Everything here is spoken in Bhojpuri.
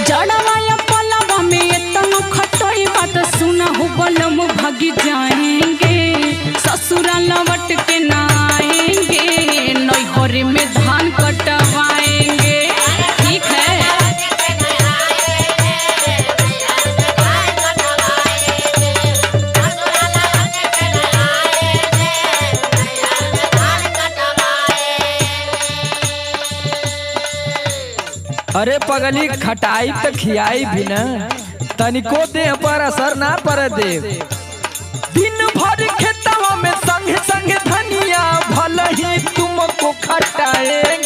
जड़वाया पलवा में इतना खटई बात सुना हो बलम भागी जाएंगे ससुरा लौट के ना आएंगे नैहर में धान कटवाएंगे। ठीक है अरे पगली खटाई तो खियाई भी ना तनिको देह पर असर ना पर दे। दिन भर खेतवा में संग संग धनिया भले ही तुमको खटाएंगे